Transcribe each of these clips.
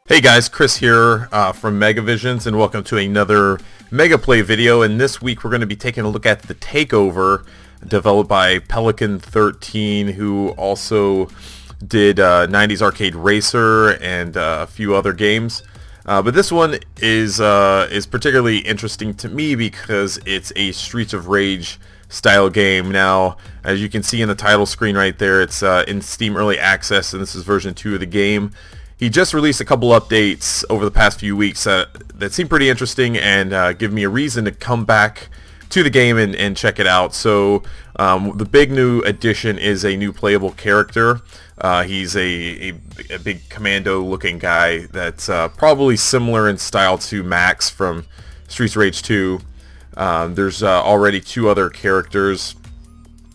Hey guys, Chris here from Megavisions, and welcome to another Mega Play video. And this week we're going to be taking a look at the TakeOver, developed by Pelican 13, who also did 90s Arcade Racer and a few other games. But this one is particularly interesting to me because it's a Streets of Rage style game. Now, as you can see in the title screen right there, it's in Steam Early Access, and this is version 2 of the game. He just released a couple updates over the past few weeks that seem pretty interesting and give me a reason to come back to the game and check it out. So the big new addition is a new playable character. He's a big commando looking guy that's probably similar in style to Max from Streets of Rage 2. There's already two other characters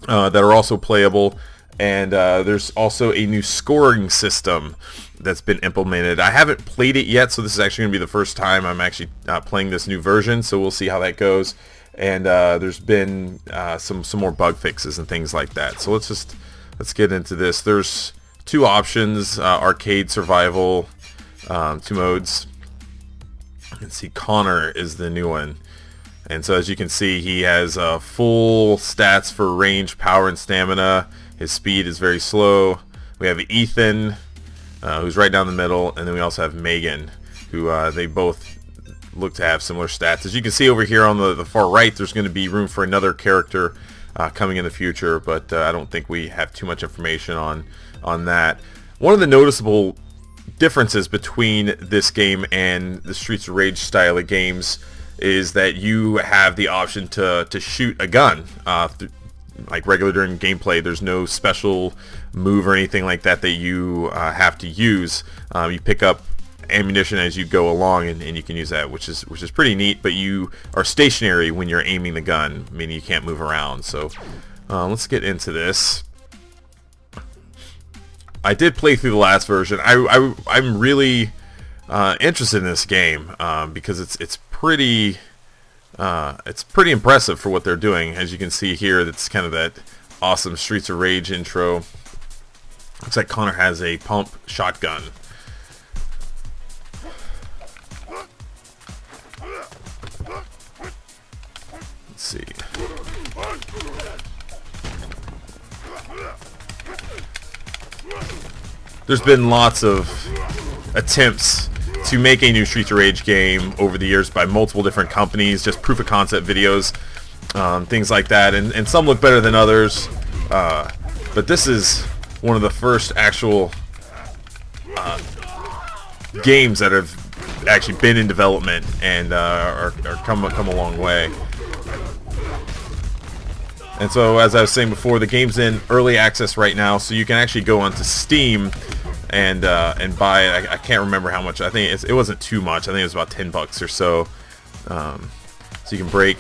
that are also playable, and there's also a new scoring system that's been implemented. I haven't played it yet, so this is actually going to be the first time I'm actually playing this new version, so we'll see how that goes. And there's been some more bug fixes and things like that. So let's get into this. There's two options: arcade, survival, two modes. Let's see, Connor is the new one. And so as you can see, he has full stats for range, power, and stamina. His speed is very slow. We have Ethan, who's right down the middle, and then we also have Megan, who they both look to have similar stats. As you can see over here on the far right, there's going to be room for another character coming in the future, but I don't think we have too much information on that. One of the noticeable differences between this game and the Streets of Rage style of games is that you have the option to shoot a gun like regular during gameplay. There's no special move or anything like that that you have to use. You pick up ammunition as you go along, and you can use that, which is pretty neat. But you are stationary when you're aiming the gun, meaning you can't move around. So let's get into this. I did play through the last version. I'm really interested in this game because it's pretty impressive for what they're doing. As you can see here, that's kind of that awesome Streets of Rage intro. Looks like Connor has a pump shotgun. Let's see. There's been lots of attempts to make a new Streets of Rage game over the years by multiple different companies, just proof of concept videos, things like that, and some look better than others, but this is one of the first actual games that have actually been in development and are come a long way. And so, as I was saying before, the game's in early access right now, so you can actually go onto Steam and buy it. I can't remember how much. I think it wasn't too much. I think it was about $10 or so. So you can break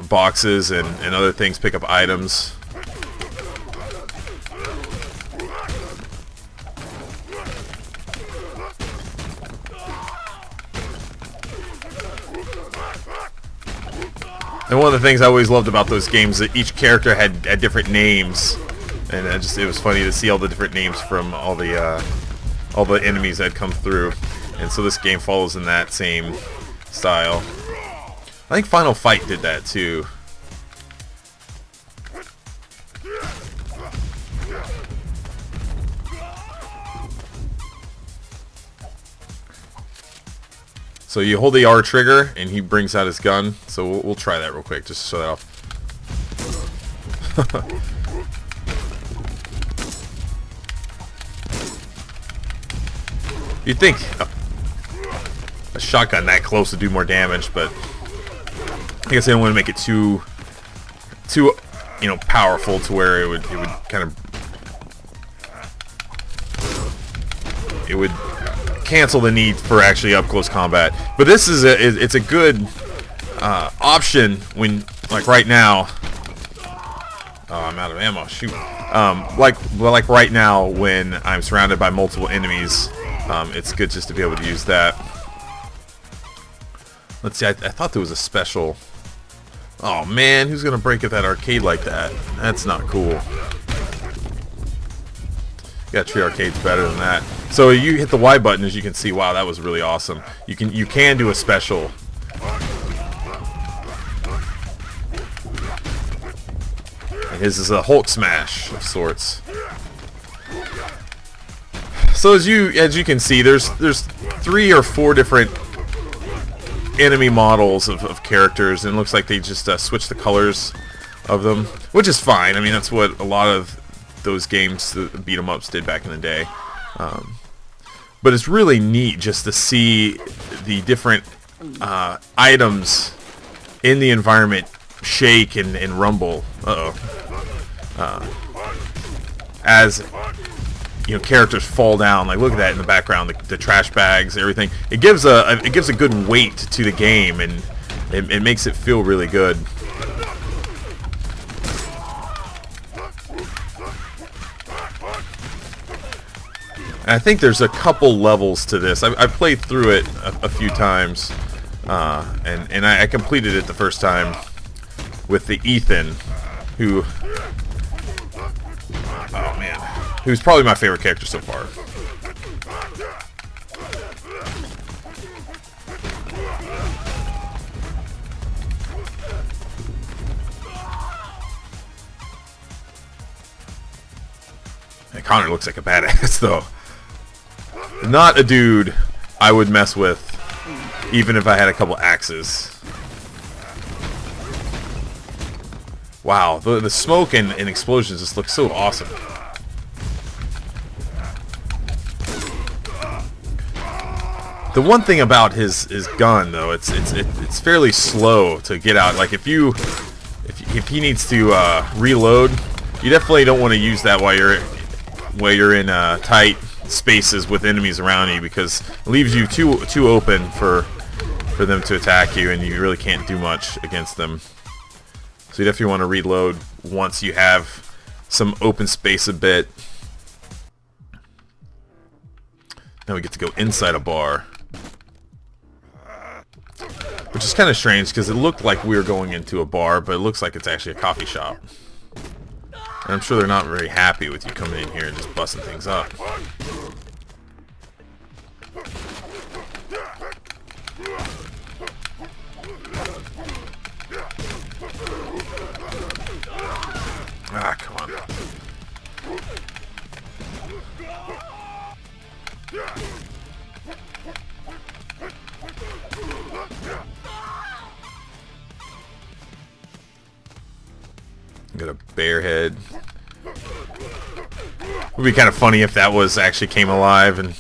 boxes and other things, pick up items. And one of the things I always loved about those games is that each character had different names, and it was funny to see all the different names from all the enemies that come through. And so this game follows in that same style. I think Final Fight did that too. So you hold the R trigger, and he brings out his gun. So we'll try that real quick, just to show that off. You'd think a shotgun that close would do more damage, but I guess they don't want to make it too powerful to where it would kind of cancel the need for actually up close combat. But this is it's a good option when, like right now. Oh, I'm out of ammo. Shoot. Like right now when I'm surrounded by multiple enemies, it's good just to be able to use that. Let's see. I thought there was a special. Oh man, who's gonna break at that arcade like that? That's not cool. Yeah, Tree Arcade's better than that. So you hit the Y button, as you can see. Wow, that was really awesome. You can do a special. And his is a Hulk smash of sorts. So as you can see, there's 3 or 4 different enemy models of characters, and it looks like they just switched the colors of them, which is fine. I mean, that's what a lot of those games, the beat 'em ups, did back in the day. But it's really neat just to see the different items in the environment shake and rumble. As you know, characters fall down. Like, look at that in the background, the trash bags, everything. It gives a good weight to the game, and it makes it feel really good. And I think there's a couple levels to this. I've played through it a few times, and I completed it the first time with the Ethan, who, oh man, who's probably my favorite character so far. And Connor looks like a badass though. Not a dude I would mess with, even if I had a couple axes. Wow, the smoke and explosions just look so awesome. The one thing about his gun, though, it's fairly slow to get out. Like if he needs to reload, you definitely don't want to use that while you're in tight spaces with enemies around you, because it leaves you too open for them to attack you, and you really can't do much against them. So you definitely want to reload once you have some open space a bit. Now we get to go inside a bar, which is kind of strange because it looked like we were going into a bar, but it looks like it's actually a coffee shop. And I'm sure they're not very happy with you coming in here and just busting things up. Ah, come on. Got a bear head. Would be kind of funny if that was actually came alive and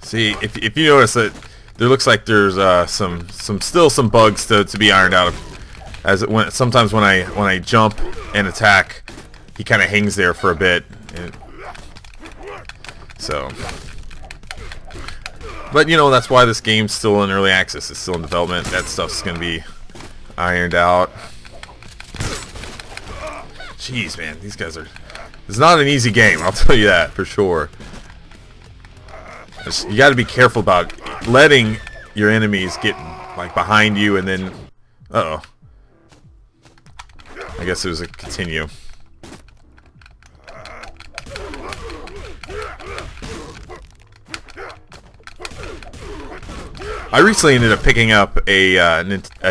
see if you notice that there looks like there's still some bugs to be ironed out. As sometimes when I jump and attack, he kind of hangs there for a bit. So, but you know, that's why this game's still in early access. It's still in development. That stuff's gonna be ironed out. Jeez, man, these guys are. It's not an easy game. I'll tell you that for sure. You got to be careful about letting your enemies get like behind you, and then, uh-oh. I guess it was a continue. I recently ended up picking up a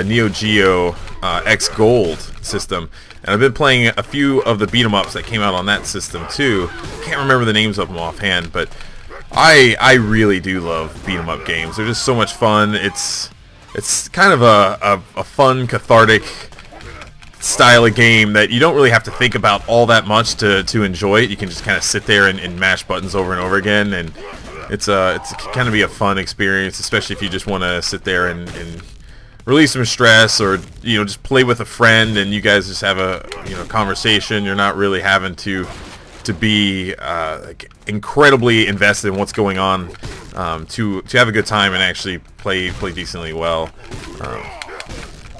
Neo Geo X Gold system, and I've been playing a few of the beat 'em ups that came out on that system too. Can't remember the names of them offhand, but I really do love beat 'em up games. They're just so much fun. It's kind of a fun, cathartic style of game that you don't really have to think about all that much to enjoy it. You can just kind of sit there and mash buttons over and over again, and it's kind of be a fun experience, especially if you just want to sit there and release some stress, or just play with a friend and you guys just have a conversation. You're not really having to be like incredibly invested in what's going on to have a good time and actually play decently well.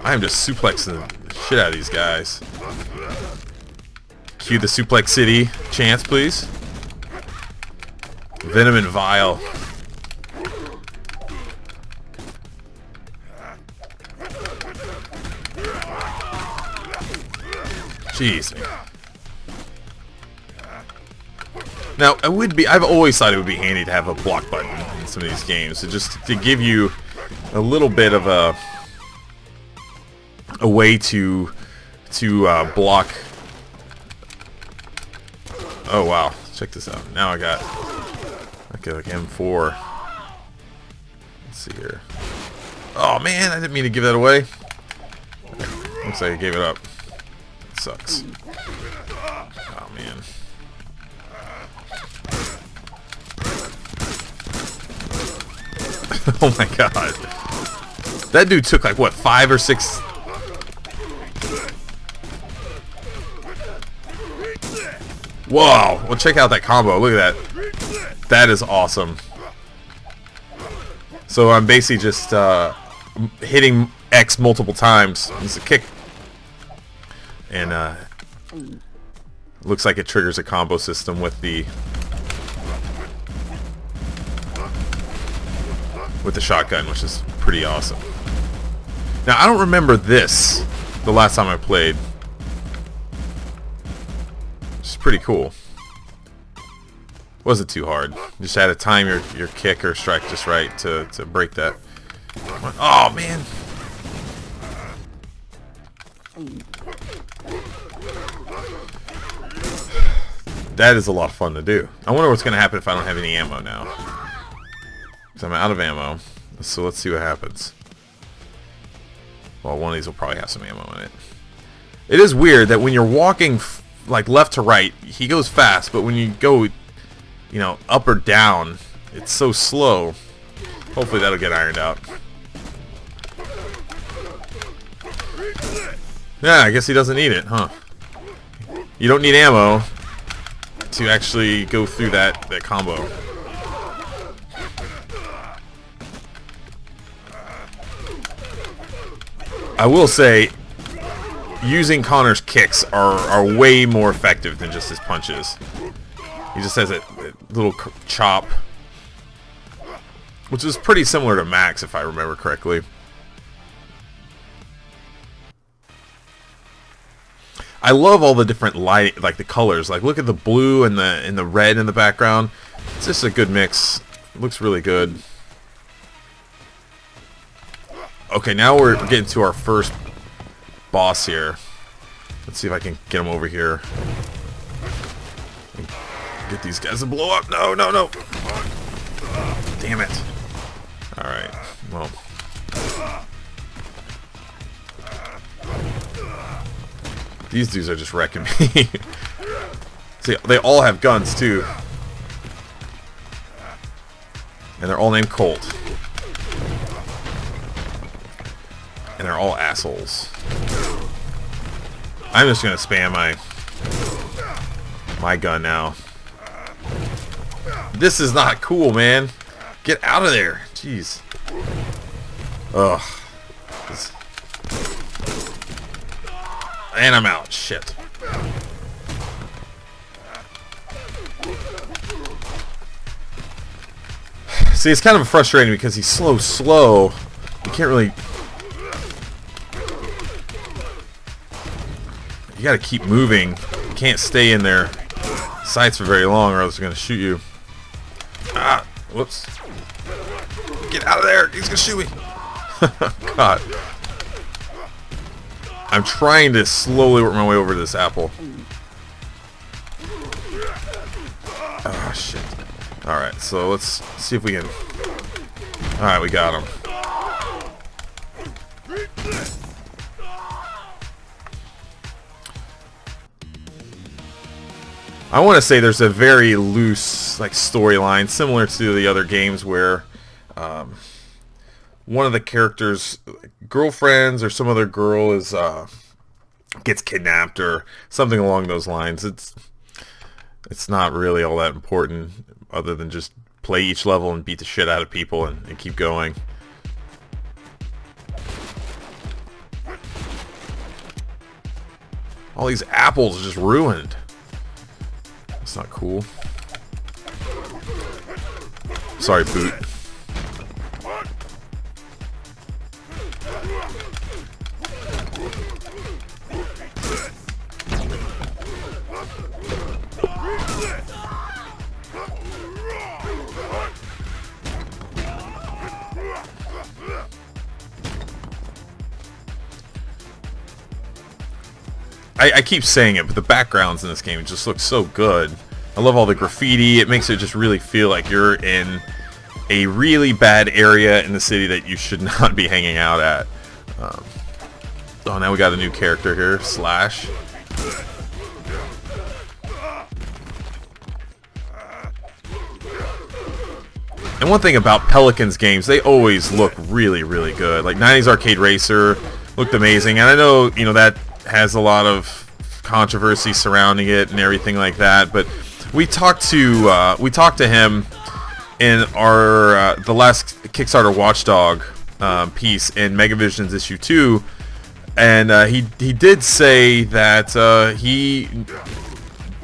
I am just suplexing the shit out of these guys. Cue the Suplex City chants, please. Venom and Vile. Jeez, man. Now, I've always thought it would be handy to have a block button in some of these games, just to give you a little bit of a way to block. Oh wow, check this out. Now I got like M4. Let's see here. Oh man, I didn't mean to give that away. Looks like I gave it up. That sucks. Oh man. Oh my god. That dude took like what, 5 or 6. Whoa! Well, check out that combo. Look at that. That is awesome. So I'm basically just hitting X multiple times. It's a kick, and looks like it triggers a combo system with the shotgun, which is pretty awesome. Now I don't remember this the last time I played. It's pretty cool. Wasn't too hard. Just had to time your kick or strike just right to break that. Oh man. That is a lot of fun to do. I wonder what's going to happen if I don't have any ammo now. So I'm out of ammo. So let's see what happens. Well, one of these will probably have some ammo in it. It is weird that when you're walking like left to right, he goes fast, but when you go, you know, up or down, it's so slow. Hopefully that'll get ironed out. Yeah, I guess he doesn't need it, huh? You don't need ammo to actually go through that combo. I will say, using Connor's kicks are way more effective than just his punches. He just has a little chop, which is pretty similar to Max, if I remember correctly. I love all the different light, like the colors. Like, look at the blue and the red in the background. It's just a good mix. It looks really good. Okay, now we're getting to our first boss here. Let's see if I can get him over here. Get these guys to blow up. No, no, no. Damn it. Alright, well. These dudes are just wrecking me. See, they all have guns, too. And they're all named Colt. And they're all assholes. I'm just gonna spam my gun now. This is not cool, man. Get out of there. Jeez. Ugh. And I'm out. Shit. See, it's kind of frustrating because he's slow. You can't really... You gotta keep moving. You can't stay in their sights for very long or else they're gonna shoot you. Ah, whoops. Get out of there! He's gonna shoot me! God. I'm trying to slowly work my way over to this apple. Oh, shit. Alright, so let's see if we can... Alright, we got him. I want to say there's a very loose like storyline similar to the other games where one of the characters' girlfriends or some other girl is gets kidnapped or something along those lines. It's not really all that important other than just play each level and beat the shit out of people and keep going. All these apples are just ruined. That's not cool. Sorry, Boot. I keep saying it, but the backgrounds in this game just look so good. I love all the graffiti. It makes it just really feel like you're in a really bad area in the city that you should not be hanging out at. Oh, now we got a new character here, Slash. And one thing about Pelican's games, they always look really, really good. Like 90s Arcade Racer looked amazing, and I know, you know, that has a lot of controversy surrounding it and everything like that. But we talked to him in our the last Kickstarter Watchdog piece in Megavision's issue 2, and he did say that he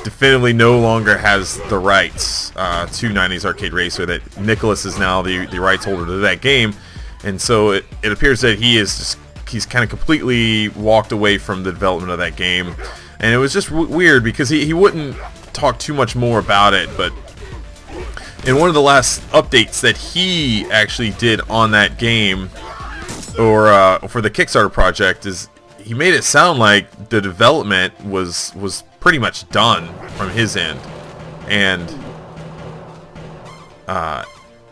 definitively no longer has the rights to 90s Arcade Racer, that Nicholas is now the rights holder to that game, and so it appears that he's kind of completely walked away from the development of that game. And it was just weird because he wouldn't talk too much more about it, but in one of the last updates that he actually did on that game, or for the Kickstarter project, is he made it sound like the development was pretty much done from his end. And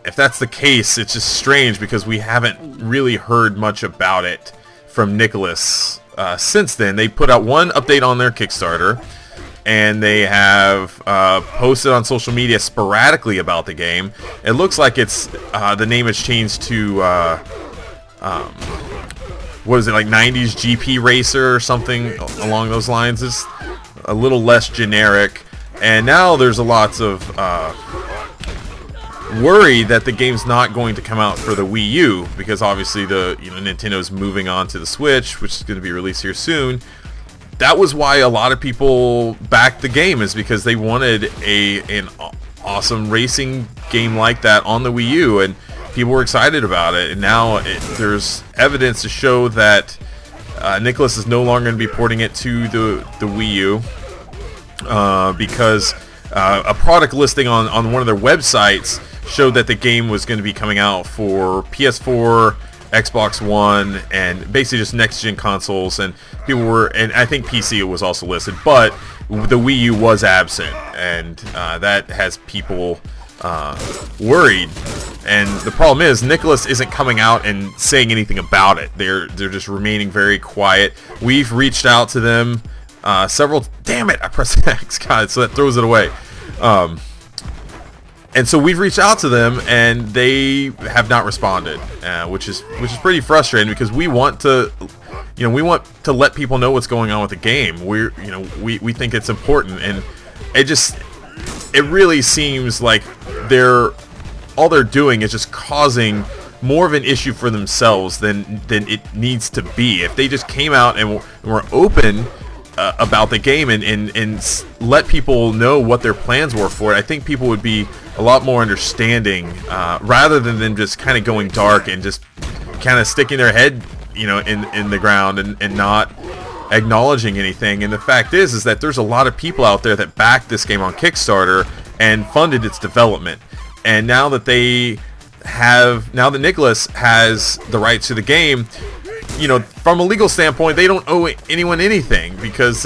if that's the case, it's just strange because we haven't really heard much about it from Nicholas since then. They put out one update on their Kickstarter, and they have posted on social media sporadically about the game. It looks like it's the name has changed to what is it, like 90s GP Racer or something along those lines. It's a little less generic, and now there's a lots of worry that the game's not going to come out for the Wii U, because obviously Nintendo's moving on to the Switch, which is going to be released here soon. That was why a lot of people backed the game, is because they wanted an awesome racing game like that on the Wii U, and people were excited about it. And now there's evidence to show that Nicholas is no longer going to be porting it to the Wii U, because a product listing on one of their websites showed that the game was going to be coming out for PS4, Xbox One, and basically just next-gen consoles. And and I think PC was also listed, but the Wii U was absent, and that has people worried. And the problem is, Nicholas isn't coming out and saying anything about it. They're just remaining very quiet. We've reached out to them several. Damn it! I pressed X. God, so that throws it away. And so we've reached out to them, and they have not responded, which is pretty frustrating, because we want to let people know what's going on with the game. We think it's important, and it really seems like all they're doing is just causing more of an issue for themselves than it needs to be. If they just came out and were open about the game and let people know what their plans were for it, I think people would be a lot more understanding, rather than them just kind of going dark and just kind of sticking their head in the ground and not acknowledging anything. And the fact is that there's a lot of people out there that backed this game on Kickstarter and funded its development, and now that Nicholas has the rights to the game, from a legal standpoint, they don't owe anyone anything, because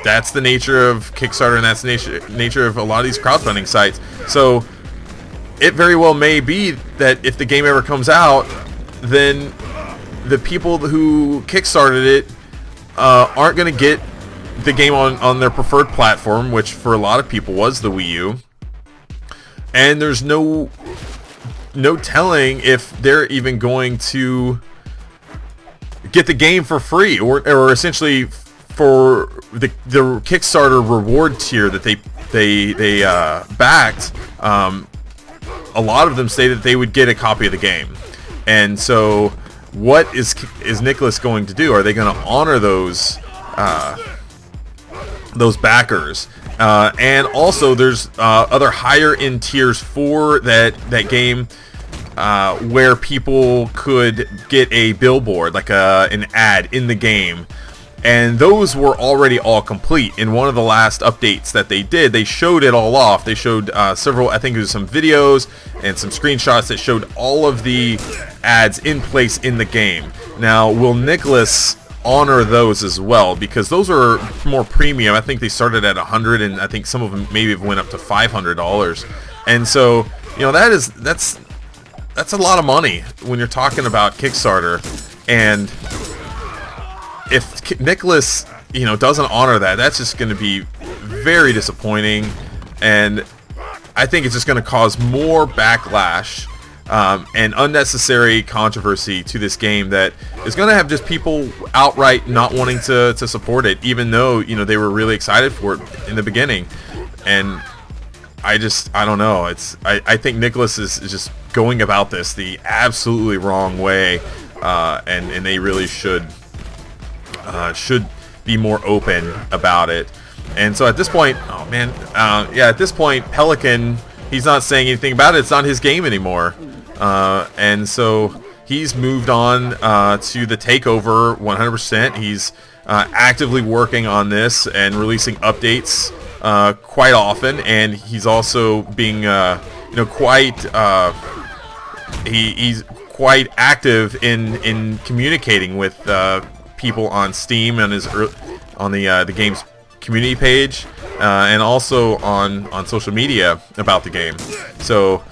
that's the nature of Kickstarter, and that's the nature of a lot of these crowdfunding sites. So it very well may be that if the game ever comes out, then the people who kickstarted it aren't going to get the game on their preferred platform, which for a lot of people was the Wii U. And there's no telling if they're even going to get the game for free, or essentially for the Kickstarter reward tier that they backed. A lot of them stated that they would get a copy of the game. And so what is Nicholas going to do? Are they going to honor those backers? And also there's other higher end tiers for that game, where people could get a billboard, like an ad in the game. And those were already all complete. In one of the last updates that they did, they showed it all off. They showed several, I think it was some videos and some screenshots that showed all of the ads in place in the game. Now, will Nicholas honor those as well, because those are more premium. I think they started at $100, and I think some of them maybe have went up to $500. And so, you know, that's a lot of money when you're talking about Kickstarter. And if Nicholas, you know, doesn't honor that, that's just going to be very disappointing, and I think it's just going to cause more backlash and unnecessary controversy to this game that is going to have just people outright not wanting to support it, even though, you know, they were really excited for it in the beginning. And I don't know. I think Nicholas is just going about this the absolutely wrong way, and they really should be more open about it. And so at this point, oh man, yeah, at this point, Pelican, he's not saying anything about it. It's not his game anymore. And so he's moved on to the TakeOver 100%. He's actively working on this and releasing updates quite often, and he's also being, you know, quite he's quite active in communicating with people on Steam and on the game's community page, and also on social media about the game. So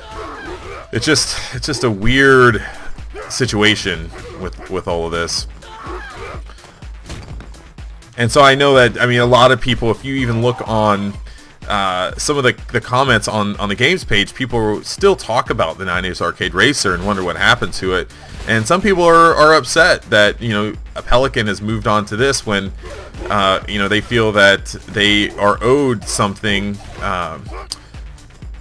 it's just a weird situation with all of this. And so I know that, I mean, a lot of people, if you even look on some of the comments on the games page, people still talk about the 90s Arcade Racer and wonder what happened to it. And some people are upset that, you know, a Pelican has moved on to this when, you know, they feel that they are owed something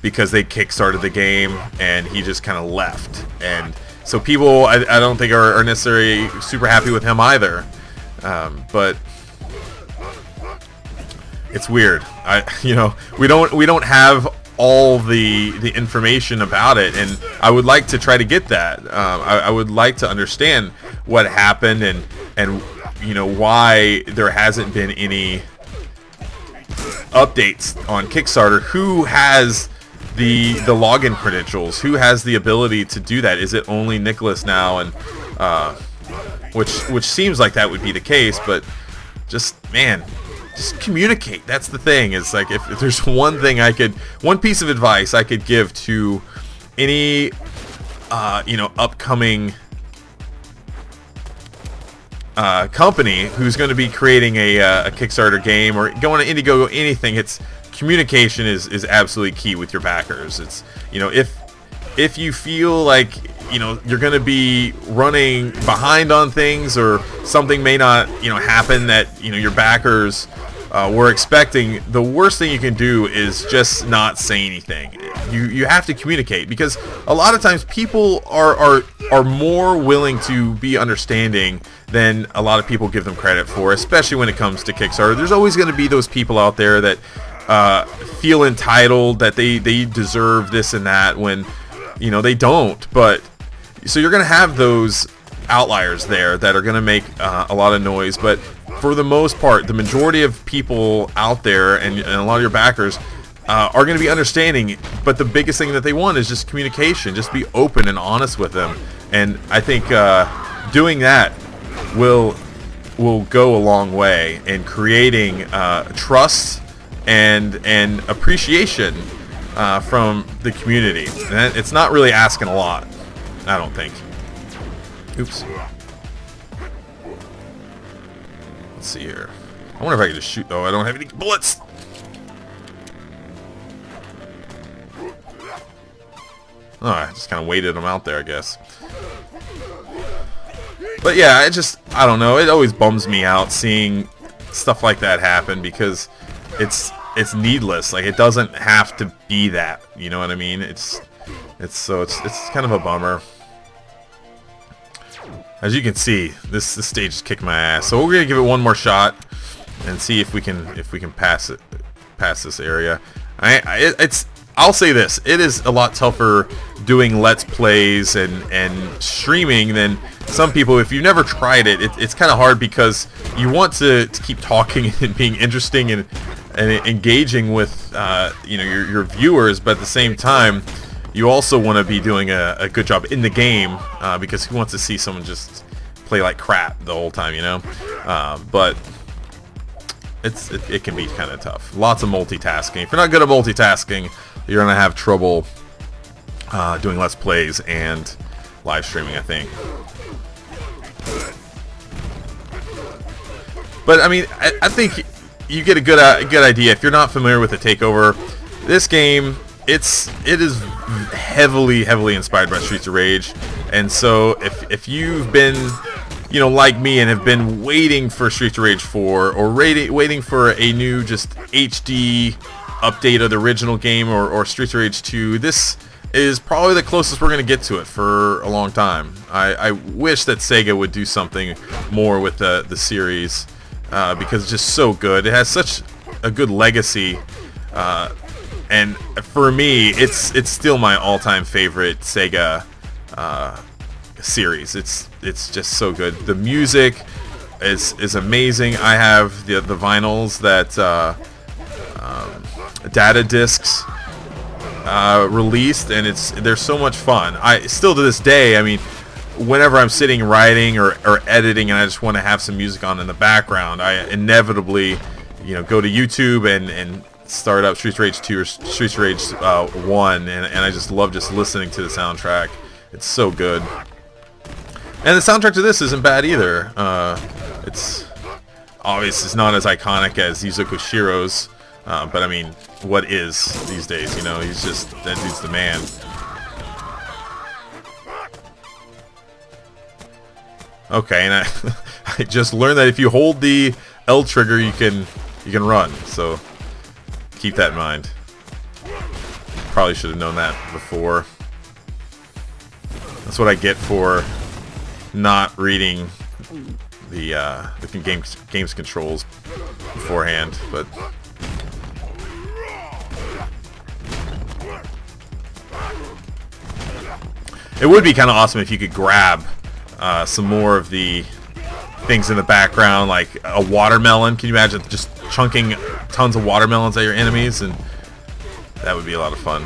because they kickstarted the game and he just kind of left. And so people, I don't think are necessarily super happy with him either. But it's weird. You know, we don't have all the information about it, and I would like to try to get that. I would like to understand what happened and you know, why there hasn't been any updates on Kickstarter. Who has the login credentials? Who has the ability to do that? Is it only Nicholas now? And which seems like that would be the case, but just, man, just communicate. That's the thing. It's like, if there's one piece of advice I could give to any you know, upcoming company who's going to be creating a Kickstarter game or going to Indiegogo, anything, it's communication is absolutely key with your backers. It's, you know, if you feel like, you know, you're going to be running behind on things, or something may not, you know, happen that, you know, your backers were expecting, the worst thing you can do is just not say anything. You have to communicate, because a lot of times people are more willing to be understanding than a lot of people give them credit for, especially when it comes to Kickstarter. There's always going to be those people out there that feel entitled, that they deserve this and that, when, you know, they don't. But so you're going to have those outliers there that are going to make a lot of noise, but for the most part, the majority of people out there and a lot of your backers are going to be understanding. But the biggest thing that they want is just communication. Just be open and honest with them, and I think doing that will go a long way in creating trust and appreciation from the community. And it's not really asking a lot, I don't think. Oops. Let's see here. I wonder if I can just shoot. Oh, I don't have any bullets. Oh, I just kind of waited them out there, I guess. But yeah, I don't know. It always bums me out seeing stuff like that happen, because it's needless. Like, it doesn't have to be that. You know what I mean? It's kind of a bummer. As you can see, this stage is kicking my ass. So we're gonna give it one more shot and see if we can pass this area. I'll say this: it is a lot tougher doing Let's Plays and streaming than some people. If you've never tried it, it's kind of hard, because you want to keep talking and being interesting and engaging with you know, your viewers, but at the same time, you also want to be doing a good job in the game, because who wants to see someone just play like crap the whole time, you know. But it can be kind of tough. Lots of multitasking. If you're not good at multitasking, you're gonna have trouble doing Let's Plays and live streaming, I think. But I mean, I think you get a good idea. If you're not familiar with the Takeover, this game, it is heavily inspired by Streets of Rage. And so if you've been, you know, like me and have been waiting for Streets of Rage 4 or waiting for a new just HD update of the original game or Streets of Rage 2, this is probably the closest we're going to get to it for a long time. I wish that Sega would do something more with the series because it's just so good. It has such a good legacy, and for me, it's still my all-time favorite Sega series. It's just so good. The music is amazing. I have the vinyls that data discs released, and they're so much fun. I still to this day, I mean, whenever I'm sitting writing or editing and I just want to have some music on in the background, I inevitably, you know, go to YouTube and start up Streets of Rage 2 or Streets of Rage 1, and I just love just listening to the soundtrack. It's so good. And the soundtrack to this isn't bad either. It's obviously it's not as iconic as Yuzo Koshiro's, but I mean, what is these days? You know, that dude's the man. Okay, and I just learned that if you hold the L trigger, you can run. So keep that in mind. Probably should have known that before. That's what I get for not reading the game's controls beforehand. But it would be kind of awesome if you could grab some more of the things in the background, like a watermelon. Can you imagine just chunking tons of watermelons at your enemies? And that would be a lot of fun.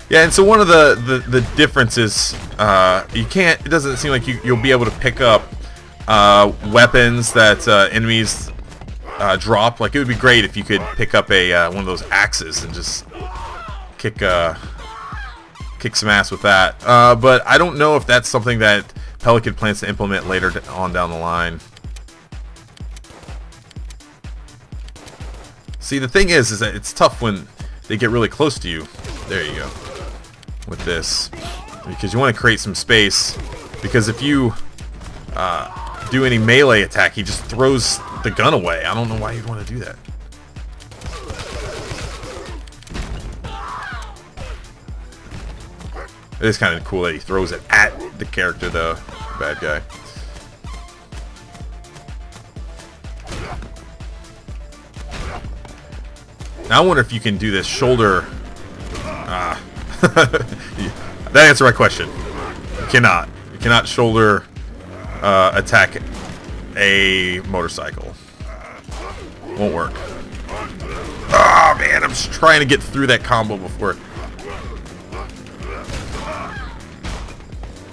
Yeah, and so one of the differences, it doesn't seem like you'll be able to pick up weapons that enemies drop. Like, it would be great if you could pick up one of those axes and just kick some ass with that. But I don't know if that's something that Pelican plans to implement later on down the line. See, the thing is that it's tough when they get really close to you. There you go. With this, because you want to create some space, because if you do any melee attack, he just throws the gun away. I don't know why you'd want to do that. It is kind of cool that he throws it at the character, though. Bad guy. Now I wonder if you can do this shoulder. That answered my question. You cannot. You cannot shoulder attack a motorcycle. Won't work. Oh man, I'm just trying to get through that combo before.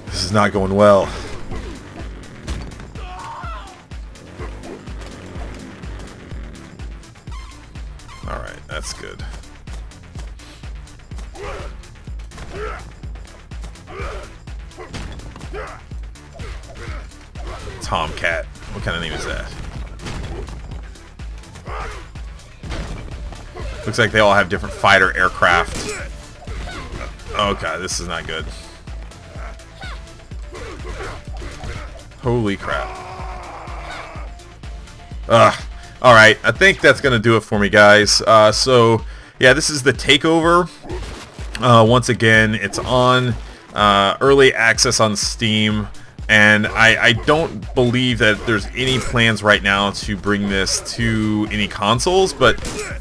This is not going well. Alright, that's good. Tomcat. What kind of name is that? Looks like they all have different fighter aircraft. Okay, this is not good. Holy crap. Alright, I think that's going to do it for me, guys. So, yeah, this is the Takeover. Once again, it's on early access on Steam. And I don't believe that there's any plans right now to bring this to any consoles, but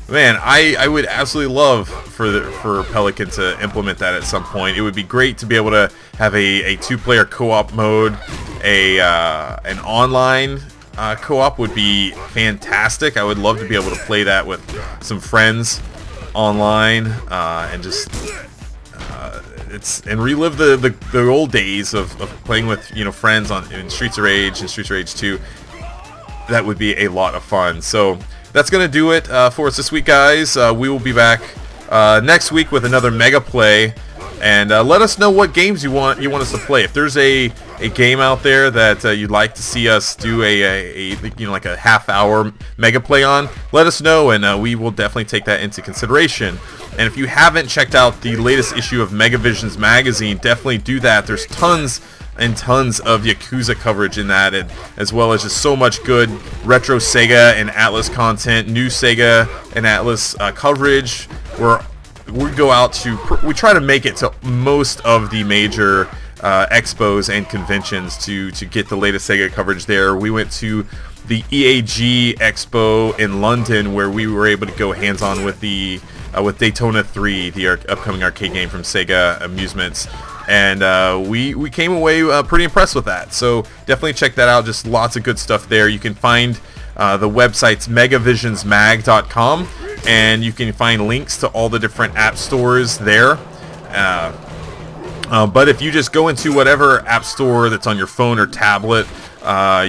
man, I would absolutely love for Pelican to implement that at some point. It would be great to be able to have a two-player co-op mode. An online co-op would be fantastic. I would love to be able to play that with some friends online, and just and relive the old days of playing with friends in Streets of Rage and Streets of Rage 2. That would be a lot of fun. So that's gonna do it for us this week, guys. We will be back next week with another Mega Play, and let us know what games you want us to play. If there's a game out there that you'd like to see us do like a half-hour Mega Play on, let us know, and we will definitely take that into consideration. And if you haven't checked out the latest issue of Megavisions magazine, definitely do that. There's tons and tons of Yakuza coverage in that, and as well as just so much good retro Sega and Atlas content, new Sega and Atlas coverage. We try to make it to most of the major expos and conventions to get the latest Sega coverage there. We went to the EAG Expo in London, where we were able to go hands-on with with Daytona 3, the upcoming arcade game from Sega Amusements, and we came away pretty impressed with that. So definitely check that out. Just lots of good stuff there. You can find the website's megavisionsmag.com, and you can find links to all the different app stores there. But if you just go into whatever app store that's on your phone or tablet,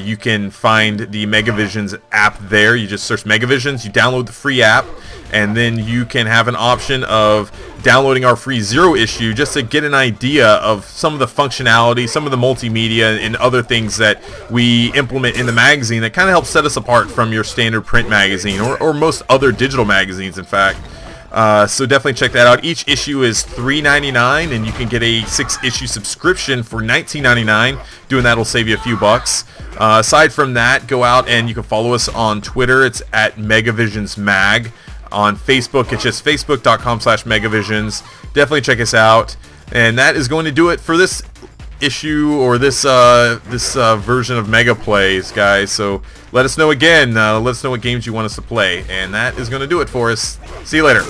you can find the Megavisions app there. You just search Megavisions, you download the free app, and then you can have an option of downloading our free Zero issue just to get an idea of some of the functionality, some of the multimedia, and other things that we implement in the magazine that kind of help set us apart from your standard print magazine, or most other digital magazines, in fact. So definitely check that out. Each issue is $3.99, and you can get a 6-issue subscription for $19.99. Doing that will save you a few bucks. Aside from that, go out and you can follow us on Twitter. It's at MegavisionsMag. On Facebook, it's just facebook.com/Megavisions. Definitely check us out. And that is going to do it for this issue, or this version of Mega Plays, guys. So let us know again. Let us know what games you want us to play. And that is going to do it for us. See you later.